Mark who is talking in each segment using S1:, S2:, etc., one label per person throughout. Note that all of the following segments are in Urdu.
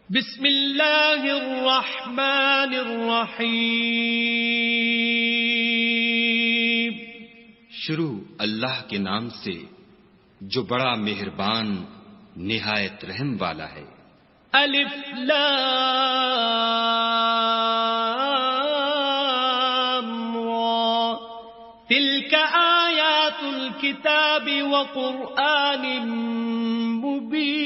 S1: بسم اللہ الرحمن الرحیم.
S2: شروع اللہ کے نام سے جو بڑا مہربان نہایت رحم والا ہے.
S1: الف لام را تلک آیات الکتاب وقرآن مبین.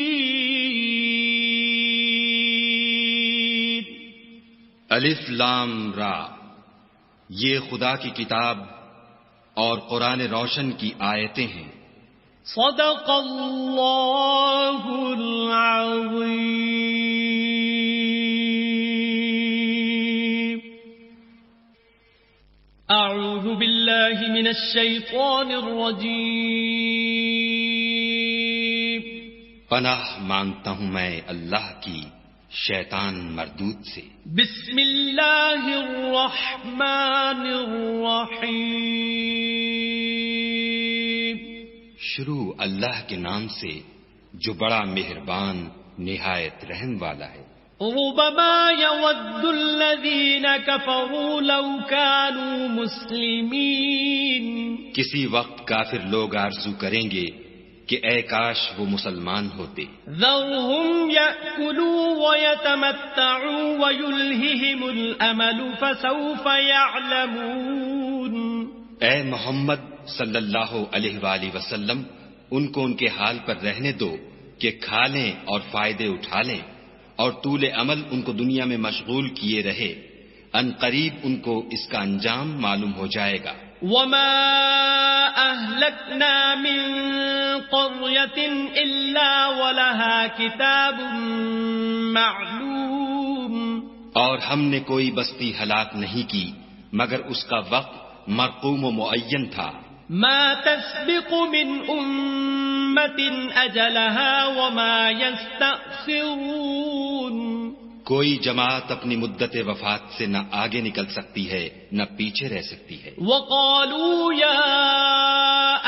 S2: الف لام را، یہ خدا کی کتاب اور قرآن روشن کی آیتیں ہیں.
S1: صدق اللہ العظیم. اعوذ باللہ من الشیطان الرجیم.
S2: پناہ مانگتا ہوں میں اللہ کی شیطان مردود سے.
S1: بسم اللہ الرحمن الرحیم.
S2: شروع اللہ کے نام سے جو بڑا مہربان نہایت رحم والا ہے.
S1: ربما يود الذين كفروا لو كانوا مسلمين.
S2: کسی وقت کافر لوگ آرزو کریں گے کہ اے کاش وہ مسلمان ہوتے.
S1: ذرهم يأكلوا ويتمتعوا ويلههم الأمل فسوف يعلمون.
S2: اے محمد صلی اللہ علیہ وآلہ وسلم، ان کو ان کے حال پر رہنے دو کہ کھا لیں اور فائدے اٹھا لیں، اور طول عمل ان کو دنیا میں مشغول کیے رہے. ان قریب ان کو اس کا انجام معلوم ہو جائے گا.
S1: وما أهلكنا من قرية إلا ولها كتاب معلوم.
S2: اور ہم نے کوئی بستی ہلاک نہیں کی مگر اس کا وقت مرقوم و معین تھا.
S1: ما تسبق من أمة أجلها وما يستأخرون.
S2: کوئی جماعت اپنی مدت وفات سے نہ آگے نکل سکتی ہے نہ پیچھے رہ سکتی ہے.
S1: وقالوا يا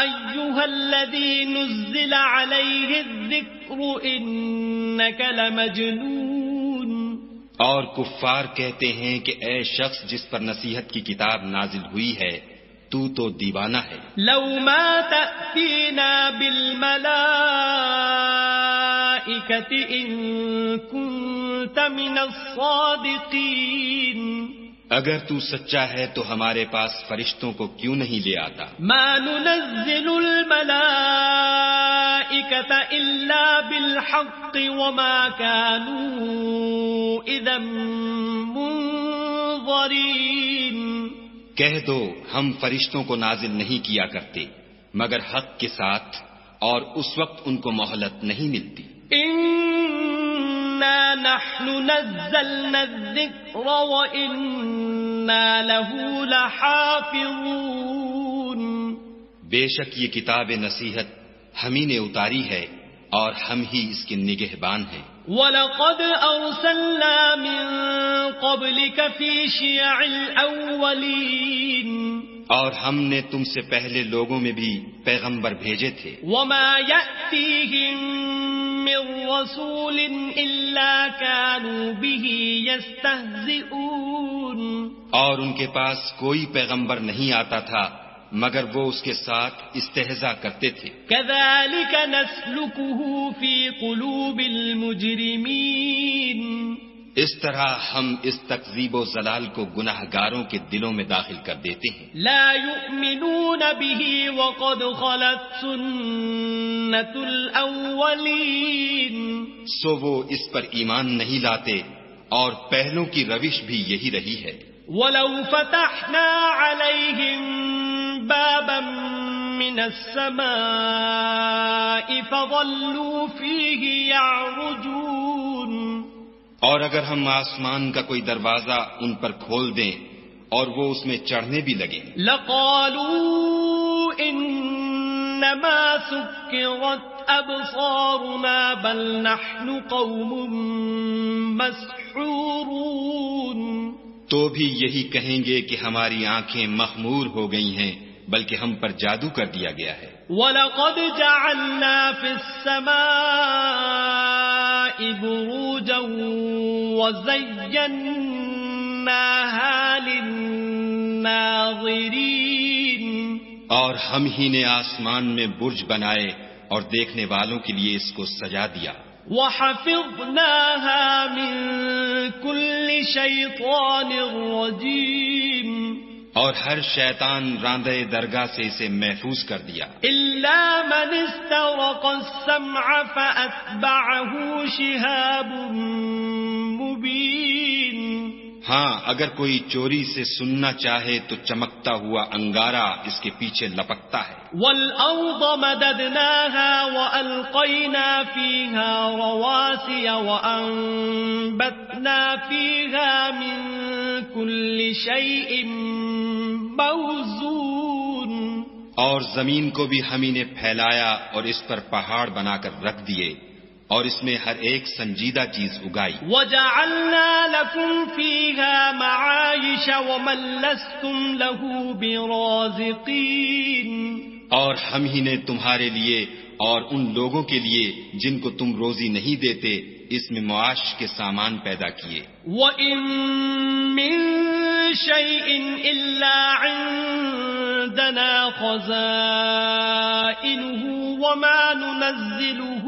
S1: أيها الذي نزل عليه الذكر إنك لمجنون.
S2: اور کفار کہتے ہیں کہ اے شخص جس پر نصیحت کی کتاب نازل ہوئی ہے تو دیوانہ ہے.
S1: لو ما تأتينا بالملائكة إن كنت من الصادقين.
S2: اگر تو سچا ہے تو ہمارے پاس فرشتوں کو کیوں نہیں لے آتا.
S1: ما ننزل الملائكة إلا بالحق وما كانوا إذا منظرين.
S2: کہہ دو ہم فرشتوں کو نازل نہیں کیا کرتے مگر حق کے ساتھ، اور اس وقت ان کو مہلت نہیں ملتی.
S1: إنا نحن نزلنا الذكر وإنا له لحافظون.
S2: بے شک یہ کتاب نصیحت ہم ہی نے اتاری ہے اور ہم ہی اس کے نگہبان ہیں.
S1: وَلَقَدْ أَرْسَلْنَا مِن قَبْلِكَ فِي شِيَعِ الْأَوَّلِينَ.
S2: اور ہم نے تم سے پہلے لوگوں میں بھی پیغمبر بھیجے تھے.
S1: وَمَا يَأْتِيهِم مِّن رَّسُولٍ إِلَّا كَانُوا بِهِ يَسْتَهْزِئُونَ.
S2: اور ان کے پاس کوئی پیغمبر نہیں آتا تھا مگر وہ اس کے ساتھ استہزاء کرتے تھے.
S1: كَذَلِكَ نَسْلُكُهُ فِي قُلُوبِ الْمُجْرِمِينَ.
S2: اس طرح ہم اس تکذیب و ضلال کو گناہ گاروں کے دلوں میں داخل کر دیتے ہیں.
S1: لا يؤمنون به وقد خلت سنة الأولين.
S2: سو وہ اس پر ایمان نہیں لاتے اور پہلوں کی روش بھی یہی رہی ہے.
S1: ولو فتحنا عليهم بابا من السماء فظلوا فيه يعرجون.
S2: اور اگر ہم آسمان کا کوئی دروازہ ان پر کھول دیں اور وہ اس میں چڑھنے بھی لگیں
S1: لقالوا انما سكرت ابصارنا بل نحن قوم مسحورون.
S2: تو بھی یہی کہیں گے کہ ہماری آنکھیں مخمور ہو گئی ہیں بلکہ ہم پر جادو کر دیا گیا ہے.
S1: وَلَقَدْ جَعَلْنَا فِي السَّمَاءِ بروجا وزيناها للناظرين
S2: اور ہم ہی نے آسمان میں برج بنائے اور دیکھنے والوں کے لیے اس کو سجا دیا.
S1: وحفظناها من كل شيطان رجيم
S2: اور ہر شیطان راندے درگاہ سے اسے محفوظ کر دیا.
S1: إلا من استرق السمع فأتبعه شهاب مبين
S2: ہاں اگر کوئی چوری سے سننا چاہے تو چمکتا ہوا انگارہ اس کے پیچھے لپکتا ہے.
S1: والأرض مددناها وألقينا فيها رواسي وأنبتنا فيها من كل شيء موزون
S2: اور زمین کو بھی ہم ہی نے پھیلایا اور اس پر پہاڑ بنا کر رکھ دیے اور اس میں ہر ایک سنجیدہ چیز اگائی.
S1: وَجَعَلْنَا لَكُمْ فِيهَا مَعَايِشَ وَمَن لَّسْتُمْ لَهُ بِرَازِقِينَ
S2: اور ہم ہی نے تمہارے لیے اور ان لوگوں کے لیے جن کو تم روزی نہیں دیتے اس میں معاش کے سامان پیدا کیے.
S1: وَإِن مِّن شَيْءٍ إِلَّا عِندَنَا خَزَائِنُهُ وَمَا نُنَزِّلُهُ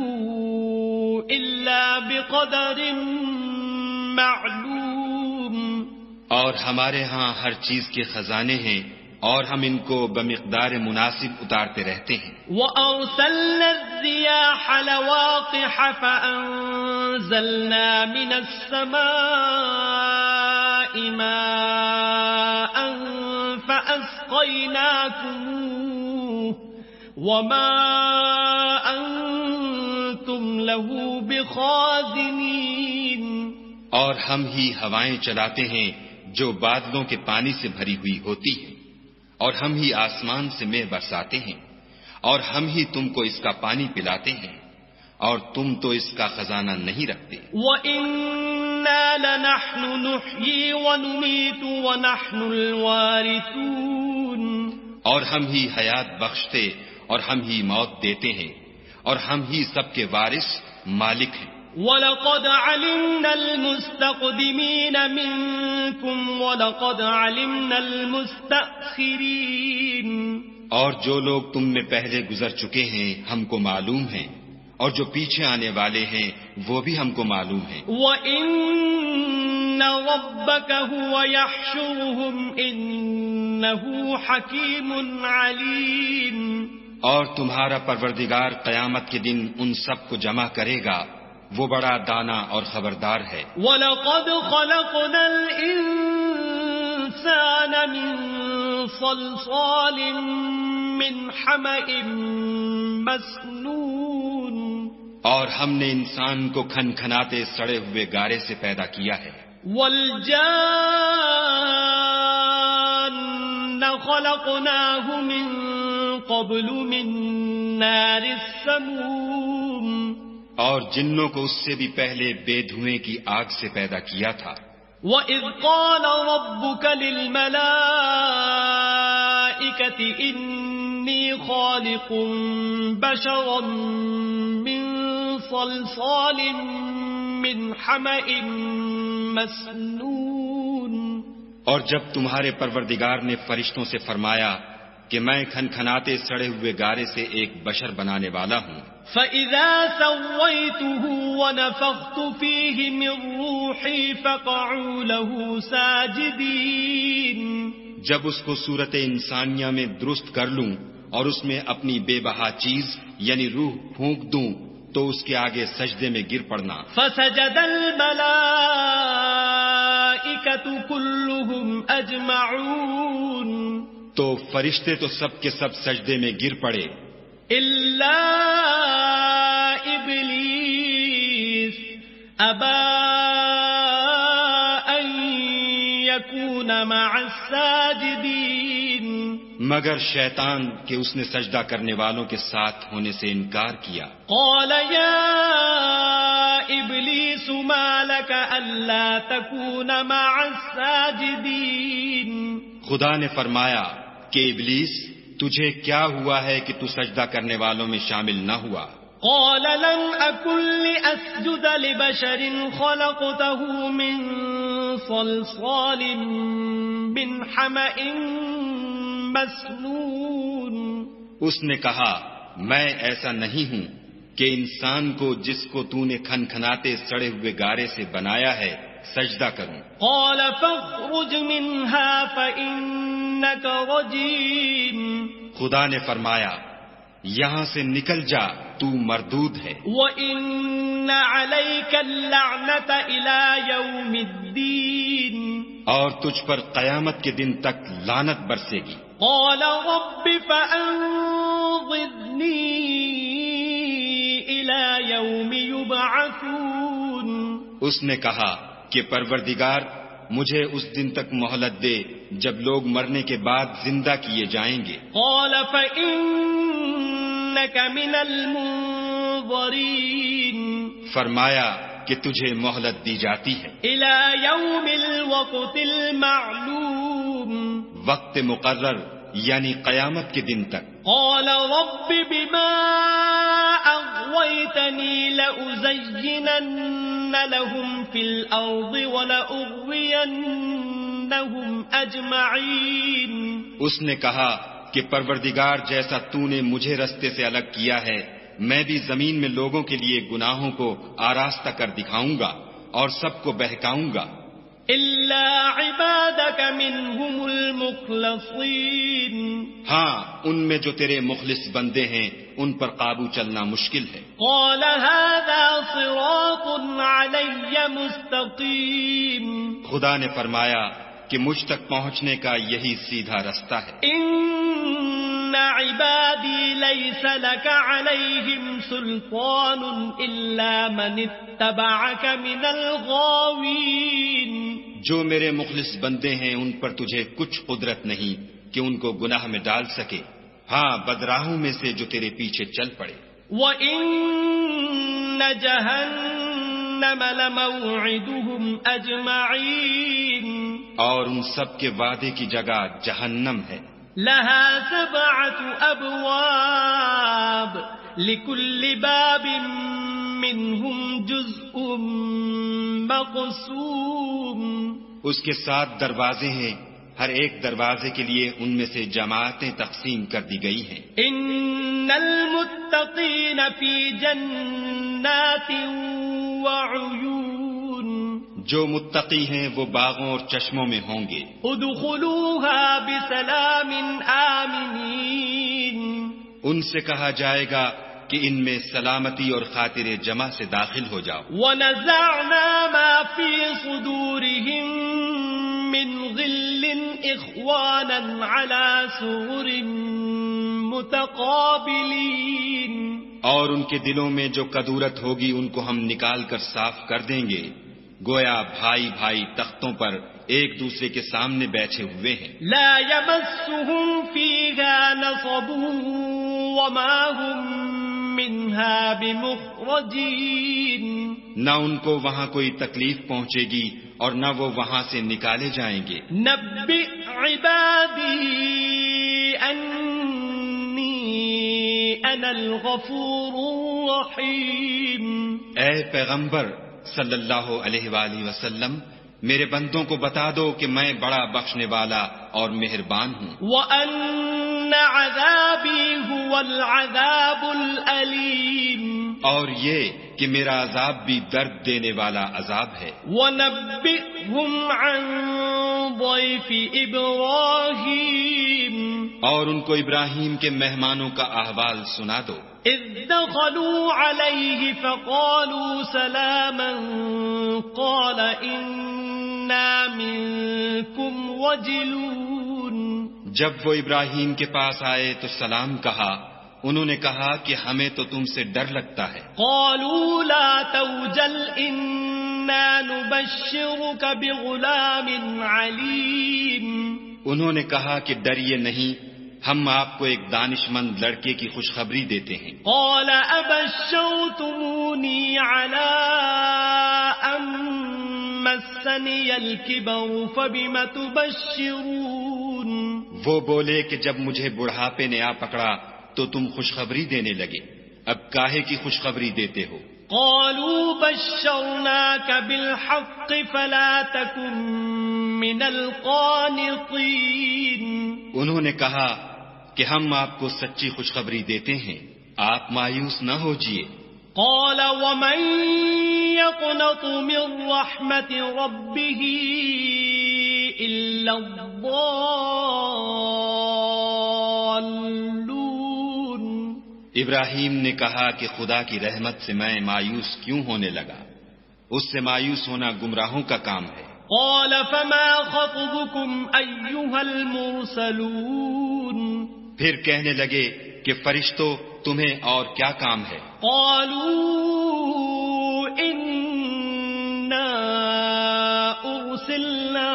S1: إِلَّا بِقَدَرٍ مَّعْلُومٍ
S2: اور ہمارے ہاں ہر چیز کے خزانے ہیں اور ہم ان کو بمقدار مناسب اتارتے رہتے ہیں.
S1: وَأَرْسَلْنَا الرِّيَاحَ لَوَاقِحَ فَأَنزَلْنَا مِنَ السَّمَاءِ مَاءً فَأَسْقَيْنَاكُمُوهُ وَمَا أَنتُمْ لَهُ بِخَازِنِينَ
S2: اور ہم ہی ہوائیں چلاتے ہیں جو بادلوں کے پانی سے بھری ہوئی ہوتی ہیں اور ہم ہی آسمان سے مے برساتے ہیں اور ہم ہی تم کو اس کا پانی پلاتے ہیں اور تم تو اس کا خزانہ نہیں رکھتے.
S1: وَإِنَّا لَنَحْنُ نُحْيِي وَنُمِيتُ وَنَحْنُ الْوَارِثُونَ
S2: اور ہم ہی حیات بخشتے اور ہم ہی موت دیتے ہیں اور ہم ہی سب کے وارث مالک ہیں.
S1: وَلَقَدْ عَلِمْنَا الْمُسْتَقْدِمِينَ مِنكُمْ وَلَقَدْ عَلِمْنَا الْمُسْتَأْخِرِينَ
S2: اور جو لوگ تم میں پہلے گزر چکے ہیں ہم کو معلوم ہیں اور جو پیچھے آنے والے ہیں وہ بھی ہم کو معلوم ہیں.
S1: وَإِنَّ رَبَّكَ هُوَ يَحْشُرُهُمْ إِنَّهُ حَكِيمٌ عَلِيمٌ
S2: اور تمہارا پروردگار قیامت کے دن ان سب کو جمع کرے گا وہ بڑا دانا اور خبردار ہے.
S1: وَلَقَدْ خَلَقْنَا الْإِنسَانَ مِنْ صَلْصَالٍ مِّنْ حَمَإٍ مَسْنُونٍ
S2: اور ہم نے انسان کو کھنکھناتے سڑے ہوئے گارے سے پیدا کیا ہے.
S1: وَالْجَانَّ خَلَقْنَاهُ مِنْ قَبْلُ مِنْ نَارِ السَّمُومِ
S2: اور جنوں کو اس سے بھی پہلے بے دھوئیں کی آگ سے پیدا کیا تھا.
S1: وَإِذْ قَالَ رَبُّكَ لِلْمَلَائِكَةِ إِنِّي خَالِقٌ بَشَرًا مِّن صَلْصَالٍ مِّنْ حَمَإٍ مَّسْنُونٍ
S2: اور جب تمہارے پروردگار نے فرشتوں سے فرمایا کہ میں کھنکھناتے سڑے ہوئے گارے سے ایک بشر بنانے والا ہوں.
S1: فَإِذَا سَوَّيْتُهُ وَنَفَخْتُ فِيهِ مِنْ رُوحِي فَقَعُوا لَهُ سَاجِدِينَ
S2: جب اس کو صورت انسانیہ میں درست کر لوں اور اس میں اپنی بے بہا چیز یعنی روح پھونک دوں تو اس کے آگے سجدے میں گر پڑنا.
S1: فَسَجَدَ الْمَلَائِكَةُ كُلُّهُمْ أَجْمَعُونَ
S2: تو فرشتے تو سب کے سب سجدے میں گر پڑے
S1: إِلَّا إِبْلِيسَ أَبَى أَن يَكُونَ مَعَ السَّاجِدِينَ
S2: مگر شیطان کہ اس نے سجدہ کرنے والوں کے ساتھ ہونے سے انکار کیا.
S1: قَالَ يَا إِبْلِيسُ مَا لَكَ أَلَّا تَكُونَ مَعَ السَّاجِدِينَ
S2: خدا نے فرمایا کہ ابلیس تجھے کیا ہوا ہے کہ تو سجدہ کرنے والوں میں شامل نہ ہوا.
S1: قال لم أكن لأسجد لبشر خلقته من صلصال من حمأ مسنون.
S2: اس نے کہا میں ایسا نہیں ہوں کہ انسان کو جس کو تو نے کھنکھناتے سڑے ہوئے گارے سے بنایا ہے سجدہ کروں.
S1: قال فاخرج منها فإنك رجيم.
S2: خدا نے فرمایا یہاں سے نکل جا تو مردود ہے.
S1: وَإِنَّ عَلَيْكَ اللَّعْنَةَ إِلَى يَوْمِ الدِّينِ.
S2: اور تجھ پر قیامت کے دن تک لعنت برسے گی.
S1: قال رب فأنظرني إلى يوم يبعثون.
S2: اس نے کہا کہ پروردگار مجھے اس دن تک مہلت دے جب لوگ مرنے کے بعد زندہ کیے جائیں گے.
S1: قال فإنك من المنظرين.
S2: فرمایا کہ تجھے مہلت دی جاتی ہے
S1: إلى يوم الوقت المعلوم.
S2: وقت مقرر یعنی قیامت کے دن تک.
S1: قال رب بما أغويتني لأزينن لهم في الأرض ولأغوينهم أجمعين.
S2: اس نے کہا کہ پروردگار جیسا تو نے مجھے رستے سے الگ کیا ہے میں بھی زمین میں لوگوں کے لیے گناہوں کو آراستہ کر دکھاؤں گا اور سب کو بہکاؤں گا
S1: إلا عبادك منهم المخلصين.
S2: ہاں ان میں جو تیرے مخلص بندے ہیں ان پر قابو چلنا مشکل ہے.
S1: قال هذا صراط علي مستقيم.
S2: خدا نے فرمایا کہ مجھ تک پہنچنے کا یہی سیدھا رستہ ہے.
S1: إن عبادي ليس لك عليهم سلطان إلا من اتبعك من الغاوين.
S2: جو میرے مخلص بندے ہیں ان پر تجھے کچھ قدرت نہیں کہ ان کو گناہ میں ڈال سکے ہاں بدراہوں میں سے جو تیرے پیچھے چل پڑے.
S1: وَإِنَّ جَهَنَّمَ لَمَوْعِدُهُمْ أَجْمَعِينَ.
S2: اور ان سب کے وعدے کی جگہ جہنم ہے.
S1: لَهَا 7 أَبْوَابٍ لِكُلِّ بَابٍ مِّنْهُمْ جُزْءٌ مَّقْسُومٌ.
S2: اس کے 7 دروازے ہیں ہر ایک دروازے کے لیے ان میں سے جماعتیں تقسیم کر دی گئی ہیں.
S1: ان المتقین فی جنات وعیون.
S2: جو متقی ہیں وہ باغوں اور چشموں میں ہوں گے.
S1: ادخلوها بسلام آمنین.
S2: ان سے کہا جائے گا کہ ان میں سلامتی اور خاطر جمع سے داخل ہو جاؤ.
S1: ونزعنا ما فی صدورهم من غل اخوانا على سرر متقابلین.
S2: اور ان کے دلوں میں جو کدورت ہوگی ان کو ہم نکال کر صاف کر دیں گے گویا بھائی بھائی تختوں پر ایک دوسرے کے سامنے بیٹھے ہوئے ہیں.
S1: لا يمسهم فيها نصب وما هم منها بمخرجين.
S2: نہ ان کو وہاں کوئی تکلیف پہنچے گی اور نہ وہ وہاں سے نکالے جائیں گے.
S1: نبئ عبادی انی انا الغفور الرحیم.
S2: اے پیغمبر صلی اللہ علیہ وآلہ وسلم میرے بندوں کو بتا دو کہ میں بڑا بخشنے والا اور مہربان ہوں.
S1: وَأَنَّ عَذَابِي هُوَ الْعَذَابُ الْأَلِيمُ.
S2: اور یہ کہ میرا عذاب بھی درد دینے والا عذاب ہے.
S1: وَنَبِّئْهُمْ عَنْ ضَيْفِ إِبْرَاهِيمَ.
S2: اور ان کو ابراہیم کے مہمانوں کا احوال سنا دو.
S1: اذ دخلوا عليه فقالوا سلاما قال إنا منكم وجلون.
S2: جب وہ ابراہیم کے پاس آئے تو سلام کہا انہوں نے کہا کہ ہمیں تو تم سے ڈر لگتا ہے.
S1: قالوا لا توجل إنا نبشرك بغلام عليم.
S2: انہوں نے کہا کہ ڈریے نہیں ہم آپ کو ایک دانش مند لڑکے کی خوشخبری دیتے ہیں.
S1: قال أبشرتموني على أن مسني الكبر فبم تبشرون.
S2: وہ بولے کہ جب مجھے بڑھاپے نے آ پکڑا تو تم خوشخبری دینے لگے اب کاہے کی خوشخبری دیتے ہو؟
S1: قالوا بشرناك بالحق فلا تكن من القانطين.
S2: انہوں نے کہا کہ ہم آپ کو سچی خوشخبری دیتے ہیں، آپ مایوس نہ ہوجیے.
S1: قال ومن يقنط من رحمة ربه إلا الضالون.
S2: ابراہیم نے کہا کہ خدا کی رحمت سے میں مایوس کیوں ہونے لگا؟ اس سے مایوس ہونا گمراہوں کا کام ہے.
S1: قال فما خطبكم أيها المرسلون.
S2: پھر کہنے لگے کہ فرشتوں تمہیں اور کیا کام ہے؟
S1: قالوا إنا أرسلنا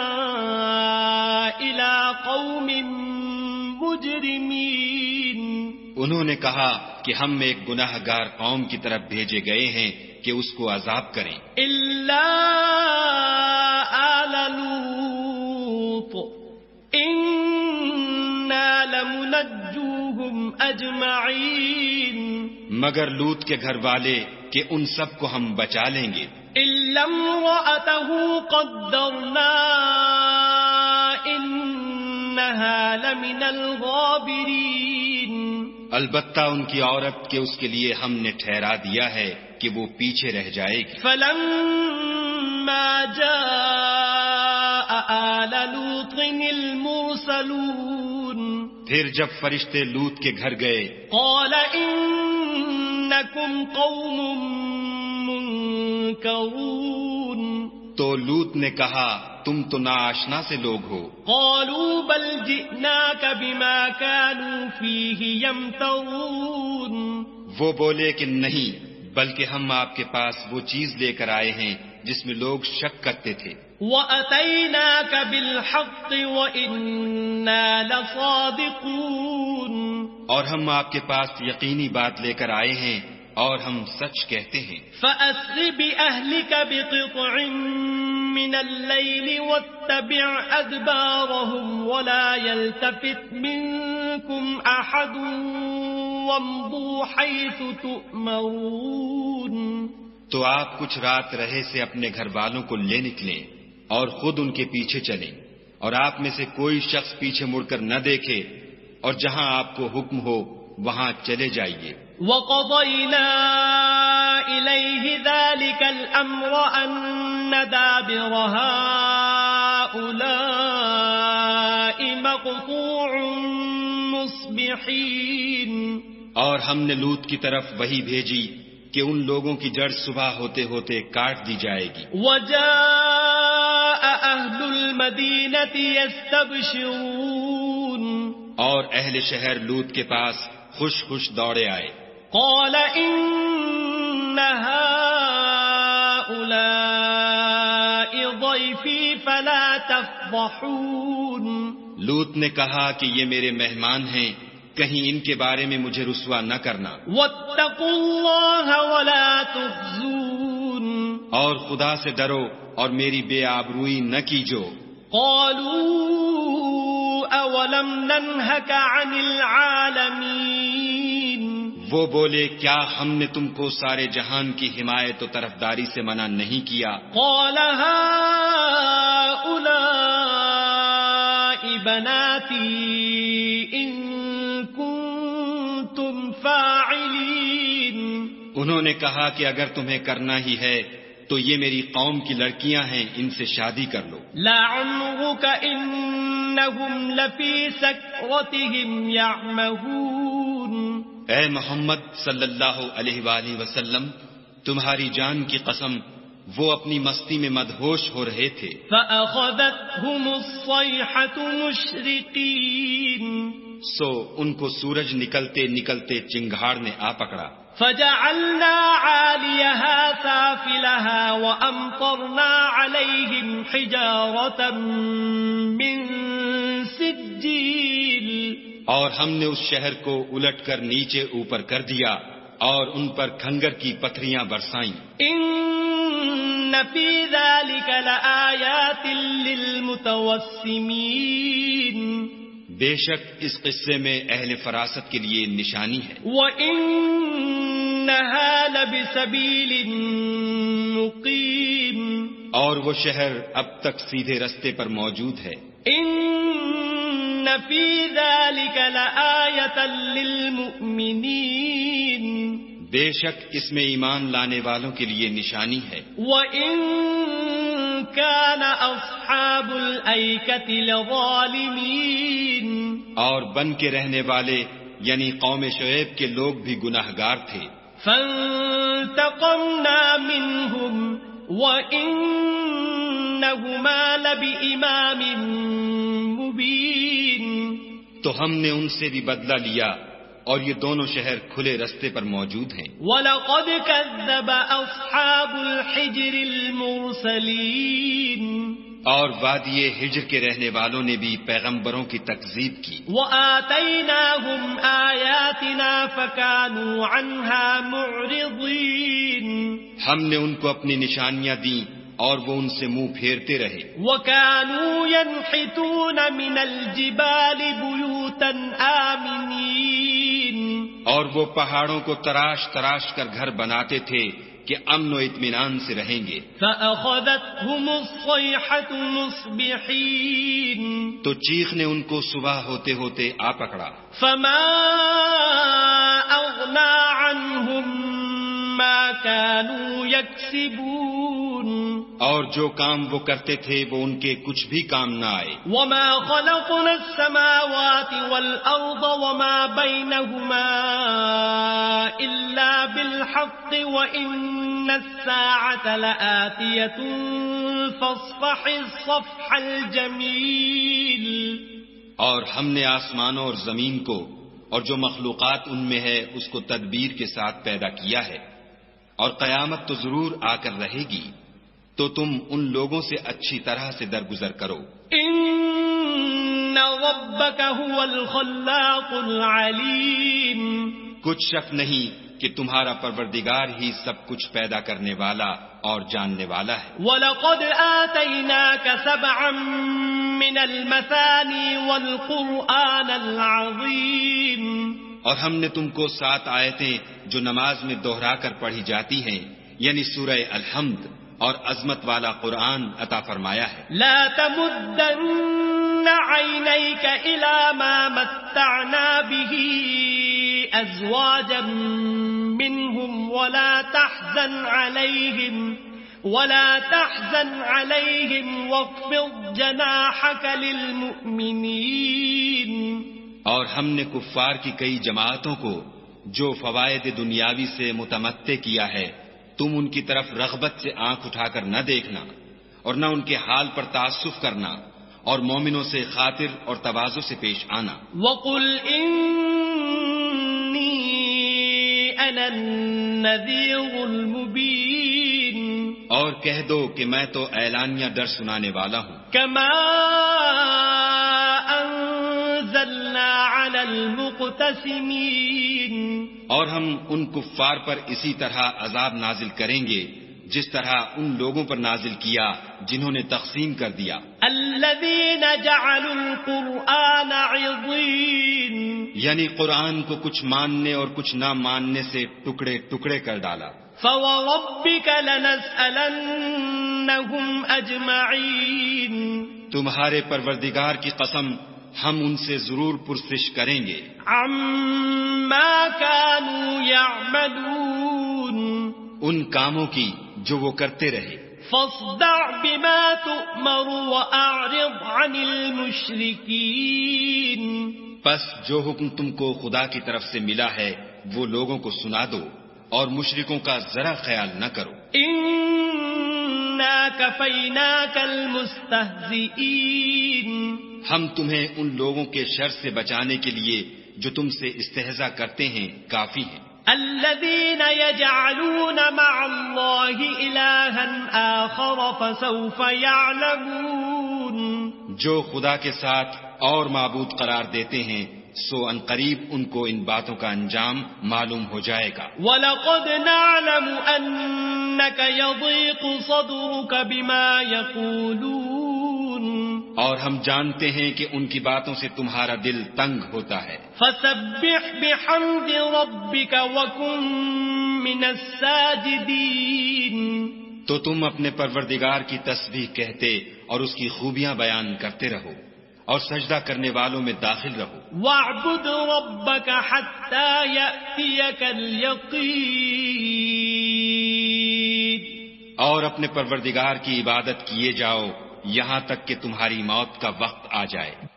S1: إلى قوم مجرمين.
S2: انہوں نے کہا کہ ہم ایک گناہ گار قوم کی طرف بھیجے گئے ہیں کہ اس کو عذاب کریں.
S1: إلا آل لوط إنا لمنجوهم أجمعين.
S2: مگر لوط کے گھر والے کہ ان سب کو ہم بچا لیں گے.
S1: إلا امرأته قدرنا إنها لمن الغابرين.
S2: البتہ ان کی عورت کہ اس کے لیے ہم نے ٹھہرا دیا ہے کہ وہ پیچھے رہ جائے گی.
S1: فلما جاء آل لوط المرسلون.
S2: پھر جب فرشتے لوط کے گھر گئے
S1: قال إنكم قوم منكرون.
S2: تو لوط نے کہا تم تو ناآشنا سے لوگ ہو.
S1: قالوا بل جئناك بما كانوا فيه يمترون.
S2: وہ بولے کہ نہیں، بلکہ ہم آپ کے پاس وہ چیز لے کر آئے ہیں جس میں لوگ شک کرتے تھے.
S1: وَأَتَيْنَاكَ بِالْحَقِّ وَإِنَّا لَصَادِقُونَ.
S2: اور ہم آپ کے پاس یقینی بات لے کر آئے ہیں اور ہم سچ کہتے ہیں.
S1: فَأَسْرِ بِأَهْلِكَ بِقِطْعٍ مِّنَ اللَّيْلِ وَاتَّبِعْ أَدْبَارَهُمْ وَلَا يَلْتَفِتْ مِنكُمْ أَحَدٌ وَامْضُوا حَيْثُ تُؤْمَرُونَ.
S2: تو آپ کچھ رات رہے سے اپنے گھر والوں کو لے نکلیں اور خود ان کے پیچھے چلیں، اور آپ میں سے کوئی شخص پیچھے مڑ کر نہ دیکھے، اور جہاں آپ کو حکم ہو وہاں چلے جائیے.
S1: وَقَضَيْنَا إِلَيْهِ ذَلِكَ الْأَمْرَ أَنَّ دَابِرَ هَٰؤُلَاءِ مَقْطُوعٌ مُصْبِحِينَ.
S2: اور ہم نے لوط کی طرف وحی بھیجی کہ ان لوگوں کی جڑ صبح ہوتے ہوتے کاٹ دی جائے گی.
S1: وَجَاءَ أَهْلُ الْمَدِينَةِ يَسْتَبْشِرُونَ.
S2: اور اہل شہر لوط کے پاس خوش خوش دوڑے آئے.
S1: قَالَ إِنَّ هَٰؤُلَاءِ ضَيْفِي فَلَا تَفْضَحُونَ.
S2: لوط نے کہا کہ یہ میرے مہمان ہیں، کہیں ان کے بارے میں مجھے رسوا نہ کرنا.
S1: وَاتَّقُوا اللَّهَ وَلَا تُخْزُونِ.
S2: اور خدا سے ڈرو اور میری بے آبروئی نہ کیجو.
S1: قَالُوا أَوَلَمْ نَنْهَكَ عَنِ الْعَالَمِينَ.
S2: وہ بولے کیا ہم نے تم کو سارے جہان کی حمایت و طرفداری سے منع نہیں کیا؟
S1: قَالَ هَٰؤُلَاءِ بَنَاتِي إِن كُنتُمْ فَاعِلِينَ.
S2: انہوں نے کہا کہ اگر تمہیں کرنا ہی ہے تو یہ میری قوم کی لڑکیاں ہیں، ان سے شادی کر لو.
S1: لَعَمْرُكَ إِنَّهُمْ لَفِي سَكْرَتِهِمْ يَعْمَهُونَ.
S2: اے محمد صلی اللہ علیہ وآلہ وسلم، تمہاری جان کی قسم وہ اپنی مستی میں مدہوش ہو رہے تھے.
S1: فَأَخَذَتْهُمُ الصَّيْحَةُ مُشْرِقِينَ.
S2: سو ان کو سورج نکلتے نکلتے چنگھاڑ نے آ پکڑا.
S1: فَجَعَلْنَا عَالِيَهَا سَافِلَهَا وَأَمْطَرْنَا عَلَيْهِمْ حِجَارَةً مِّن سِجِّيلٍ.
S2: اور ہم نے اس شہر کو الٹ کر نیچے اوپر کر دیا اور ان پر کھنگر کی پتھریاں برسائیں.
S1: إِنَّ فِي ذَلِكَ لَآيَاتٍ لِّلْمُتَوَسِّمِينَ.
S2: بے شک اس قصے میں اہل فراست کے لیے نشانی ہے.
S1: وَإِنَّ إنها لبسبيل مقيم
S2: اور وہ شہر اب تک سیدھے رستے پر موجود ہے.
S1: إن في ذلك لآية للمؤمنين
S2: بے شک اس میں ایمان لانے والوں کے لیے نشانی ہے.
S1: وَإِن كَانَ أَصْحَابُ الْأَيْكَةِ لَظَالِمِينَ
S2: اور بن کے رہنے والے یعنی قوم شعیب کے لوگ بھی گناہگار تھے.
S1: فَانْتَقَمْنَا مِنْهُمْ وَإِنَّهُمَا لَبِإِمَامٍ مُبِينٍ
S2: تو ہم نے ان سے بھی بدلہ لیا اور یہ دونوں شہر کھلے رستے پر موجود ہیں.
S1: وَلَقَدْ كَذَّبَ أَصْحَابُ الْحِجْرِ الْمُرْسَلِينَ
S2: اور وادی ہجر کے رہنے والوں نے بھی پیغمبروں کی تکذیب کی.
S1: وَآتَيْنَاهُمْ آيَاتِنَا فَكَانُوا عَنْهَا مُعْرِضِينَ
S2: ہم نے ان کو اپنی نشانیاں دیں اور وہ ان سے منہ پھیرتے رہے.
S1: وَكَانُوا يَنْحِتُونَ مِنَ الْجِبَالِ بُيُوتًا آمِنِينَ
S2: اور وہ پہاڑوں کو تراش تراش کر گھر بناتے تھے کہ امن و اطمینان سے رہیں گے.
S1: فَأَخَذَتْهُمُ الصَّيْحَةُ مُصْبِحِينَ
S2: تو چیخ نے ان کو صبح ہوتے ہوتے آ پکڑا.
S1: فَمَا أَغْنَى عَنْهُمْ مَا كَانُوا يَكْسِبُونَ
S2: اور جو کام وہ کرتے تھے وہ ان کے کچھ بھی کام نہ آئے.
S1: وَمَا خَلَقْنَا السَّمَاوَاتِ وَالْأَرْضَ وَمَا بَيْنَهُمَا إِلَّا بِالْحَقِّ وَإِنَّ السَّاعَةَ لَآتِيَةٌ فَاصْفَحِ الصَّفْحَ الْجَمِيلَ
S2: اور ہم نے آسمانوں اور زمین کو اور جو مخلوقات ان میں ہے اس کو تدبیر کے ساتھ پیدا کیا ہے اور قیامت تو ضرور آ کر رہے گی تو تم ان لوگوں سے اچھی طرح سے درگزر کرو.
S1: ان ربک هو الخلاق العلیم
S2: کچھ شک نہیں کہ تمہارا پروردگار ہی سب کچھ پیدا کرنے والا اور جاننے والا ہے.
S1: وَلَقَدْ آتَيْنَاكَ سَبْعًا مِّنَ الْمَثَانِي وَالْقُرْآنَ الْعَظِيمَ
S2: اور ہم نے تم کو 7 آیتیں جو نماز میں دوہرا کر پڑھی جاتی ہیں یعنی سورہ الحمد اور عظمت والا قرآن عطا فرمایا ہے.
S1: لا تمدن عینیک الی ما متعنا به ازواجا منهم ولا تحزن علیہم واخفض جناحک للمؤمنین
S2: اور ہم نے کفار کی کئی جماعتوں کو جو فوائد دنیاوی سے متمتع کیا ہے تم ان کی طرف رغبت سے آنکھ اٹھا کر نہ دیکھنا اور نہ ان کے حال پر تعصف کرنا اور مومنوں سے خاطر اور تواضع سے پیش آنا.
S1: وَقُلْ إِنِّي أَنَا النَّذِيرُ الْمُبِينُ
S2: اور کہہ دو کہ میں تو اعلانیہ ڈر سنانے والا ہوں.
S1: كَمَا أَنزَلْنَا عَلَى الْمُقْتَسِمِينَ
S2: اور ہم ان کفار پر اسی طرح عذاب نازل کریں گے جس طرح ان لوگوں پر نازل کیا جنہوں نے تقسیم کر دیا.
S1: الذين جعلوا القرآن عضين
S2: یعنی قرآن کو کچھ ماننے اور کچھ نہ ماننے سے ٹکڑے ٹکڑے کر ڈالا.
S1: فوربك لنسألنهم أجمعين
S2: تمہارے پروردگار کی قسم ہم ان سے ضرور پرسش کریں گے.
S1: عما كانوا يعملون
S2: ان کاموں کی جو وہ کرتے رہے.
S1: فاصدع بما تؤمر وأعرض عن المشركين
S2: پس جو حکم تم کو خدا کی طرف سے ملا ہے وہ لوگوں کو سنا دو اور مشرکوں کا ذرا خیال نہ کرو.
S1: إنا كفيناك المستهزئين
S2: ہم تمہیں ان لوگوں کے شر سے بچانے کے لیے جو تم سے استہزاء کرتے ہیں کافی ہیں.
S1: الذين يجعلون مع الله إلها آخر فسوف يعلمون
S2: جو خدا کے ساتھ اور معبود قرار دیتے ہیں سو ان قریب ان کو ان باتوں کا انجام معلوم ہو جائے گا.
S1: وَلَقَدْ نَعْلَمُ أَنَّكَ يَضِيقُ صَدْرُكَ بِمَا يَقُولُونَ
S2: اور ہم جانتے ہیں کہ ان کی باتوں سے تمہارا دل تنگ ہوتا ہے.
S1: فَسَبِّحْ بِحَمْدِ رَبِّكَ وَكُن من الساجدين.
S2: تو تم اپنے پروردگار کی تسبیح کہتے اور اس کی خوبیاں بیان کرتے رہو اور سجدہ کرنے والوں میں داخل رہو.
S1: وَاعْبُدْ رَبَّكَ حَتَّى يَأْتِيَكَ الْيَقِينُ.
S2: اور اپنے پروردگار کی عبادت کیے جاؤ یہاں تک کہ تمہاری موت کا وقت آ جائے.